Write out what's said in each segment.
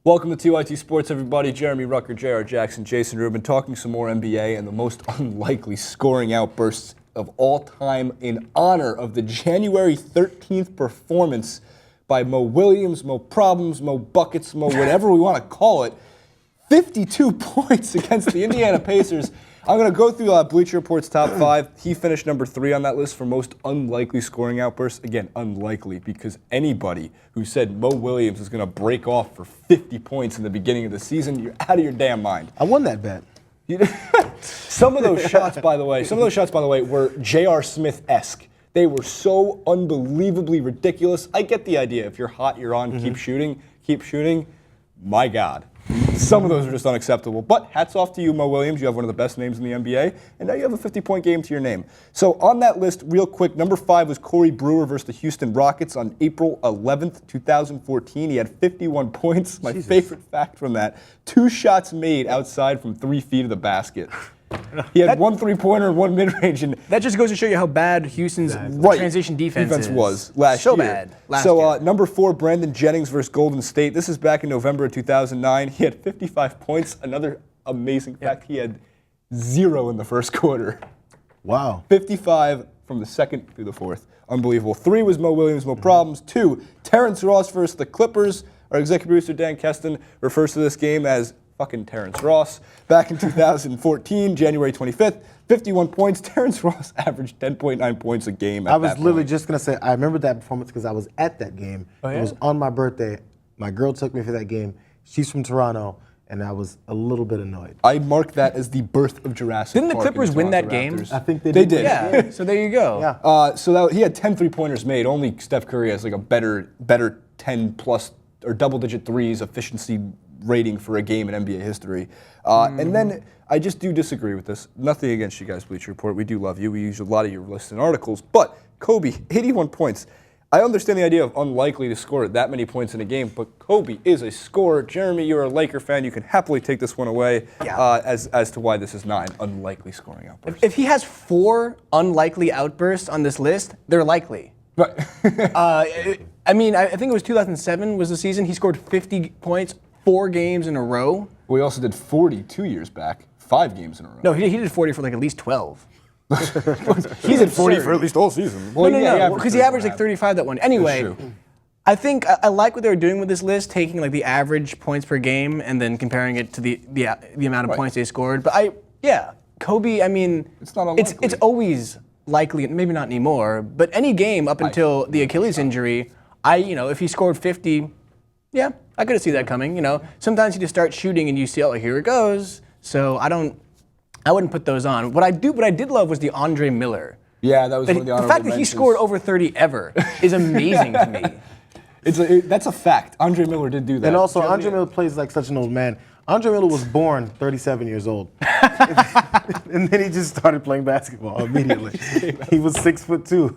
Welcome to TYT Sports, everybody. Jeremy Rucker, J.R. Jackson, Jason Rubin, talking some more NBA and the most unlikely scoring outbursts of all time in honor of the January 13th performance by Mo Williams, Mo Problems, Mo Buckets, Mo whatever we want to call it. 52 points against the Indiana Pacers. I'm going to go through Bleacher Report's top 5. He finished number 3 on that list for most unlikely scoring outbursts. Again, unlikely, because anybody who said Mo Williams is going to break off for 50 points in the beginning of the season, you're out of your damn mind. I won that bet. Some of those shots, by the way, were J.R. Smith-esque. They were so unbelievably ridiculous. I get the idea. If you're hot, you're on. Keep shooting. My God. Some of those are just unacceptable. But hats off to you, Mo Williams. You have one of the best names in the NBA. And now you have a 50-point game to your name. So on that list, real quick, number 5 was Corey Brewer versus the Houston Rockets on April 11th, 2014. He had 51 points. My favorite fact from that, 2 shots made outside from 3 feet of the basket. He had 1 3-pointer and 1 mid-range. And that just goes to show you how bad Houston's transition defense was last year. So bad last year. Number 4, Brandon Jennings versus Golden State. This is back in November of 2009. He had 55 points. Another amazing fact, he had 0 in the first quarter. Wow. 55 from the second through the fourth. Unbelievable. 3 was Mo Williams, Mo Problems. 2, Terrence Ross versus the Clippers. Our executive producer, Dan Keston, refers to this game as fucking Terrence Ross. Back in 2014, January 25th, 51 points. Terrence Ross averaged 10.9 points a game at I was that literally point. just going to say, I remember that performance because I was at that game. Oh, yeah? It was on my birthday. My girl took me for that game. She's from Toronto, and I was a little bit annoyed. I marked that as the birth of Jurassic Didn't the Park Clippers in win that Toronto game? Raptors. I think they did. Yeah, so there you go. Yeah. He had 10 3-pointers made. Only Steph Curry has like a better 10-plus or double-digit threes efficiency rating for a game in NBA history. And then I just do disagree with this. Nothing against you guys, Bleacher Report. We do love you. We use a lot of your lists and articles. But Kobe, 81 points. I understand the idea of unlikely to score that many points in a game, but Kobe is a scorer. Jeremy, you're a Laker fan. You can happily take this one away as to why this is not an unlikely scoring outburst. If he has 4 unlikely outbursts on this list, they're likely. Right. I think it was 2007 was the season. He scored 50 points 4 games in a row. We also did 40 2 years back, 5 games in a row. No, he did 40 for like at least 12. He's at 40 for at least all season. Well, No, because he averaged like 35 that one. Anyway, I think I like what they were doing with this list, taking like the average points per game and then comparing it to the amount of points they scored. But Kobe, it's not unlikely. It's always likely, maybe not anymore, but any game up until the Achilles injury, if he scored 50, yeah, I could see that coming. Sometimes you just start shooting and you see, oh, here it goes. So I wouldn't put those on. What I did love was the Andre Miller. Yeah, that was one of the honorable The fact that he mentions. scored over 30 ever is amazing to me. That's a fact. Andre Miller did do that. And also, Andre Miller plays like such an old man. Andre Miller was born 37 years old. And then he just started playing basketball immediately. He was 6'2".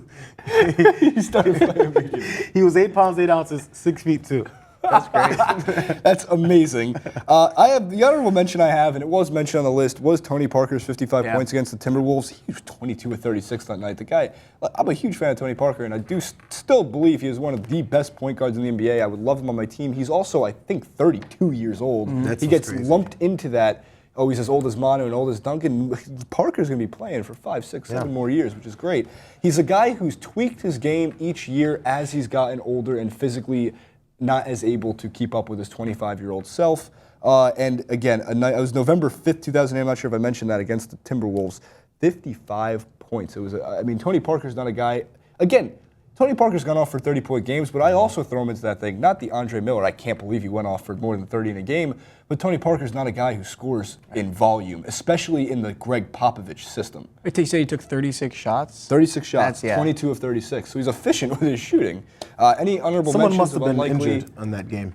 He started playing immediately. He was 8 pounds, 8 ounces, 6'2". That's great. That's amazing. I have the honorable mention I have, and it was mentioned on the list, was Tony Parker's 55 points against the Timberwolves. He was 22 of 36 that night. The guy, I'm a huge fan of Tony Parker, and I do still believe he is one of the best point guards in the NBA. I would love him on my team. He's also, I think, 32 years old. He gets lumped into that. Oh, he's as old as Manu and old as Duncan. Parker's going to be playing for 5, 6, 7 more years, which is great. He's a guy who's tweaked his game each year as he's gotten older and physically not as able to keep up with his 25-year-old self. And again, it was November 5th, 2008. I'm not sure if I mentioned that, against the Timberwolves. 55 points. It was. Tony Parker's not a guy. Again, Tony Parker's gone off for 30-point games, but I also throw him into that thing. Not the Andre Miller. I can't believe he went off for more than 30 in a game. But Tony Parker's not a guy who scores in volume, especially in the Greg Popovich system. Wait, you say he took 36 shots? 36 shots, That's, 22 of 36. So he's efficient with his shooting. Any honorable Someone mentions must have of been unlikely? injured on that game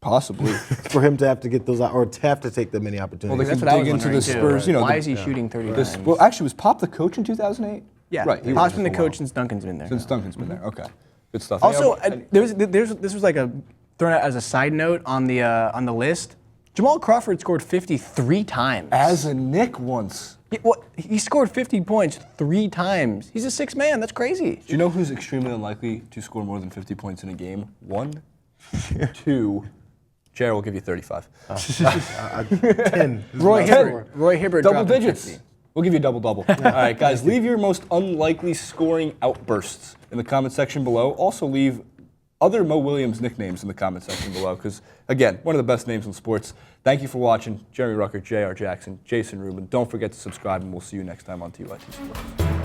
Possibly. for him to have to get those out, or to have to take that many opportunities. Well, That's they what I dig was into the wondering, Spurs. too. Why is he shooting 30 times? Well, actually, was Pop the coach in 2008? Yeah, Right. he Pop's was been the for a while. coach since Duncan's been there. Since Duncan's been there. Okay. Good stuff. Also, this was like thrown out as a side note on the list. Jamal Crawford scored 53 times. as a Knick once. He scored 50 points 3 times. He's a 6th man. That's crazy. Do you know who's extremely unlikely to score more than 50 points in a game? 1, 2, Jared will give you 35. 10. Roy Hibbert Double dropping digits. 50. We'll give you a double-double. All right, guys, leave your most unlikely scoring outbursts in the comment section below. Also leave other Mo Williams nicknames in the comment section below because, again, one of the best names in sports. Thank you for watching. Jeremy Rucker, J.R. Jackson, Jason Rubin. Don't forget to subscribe, and we'll see you next time on TYT Sports.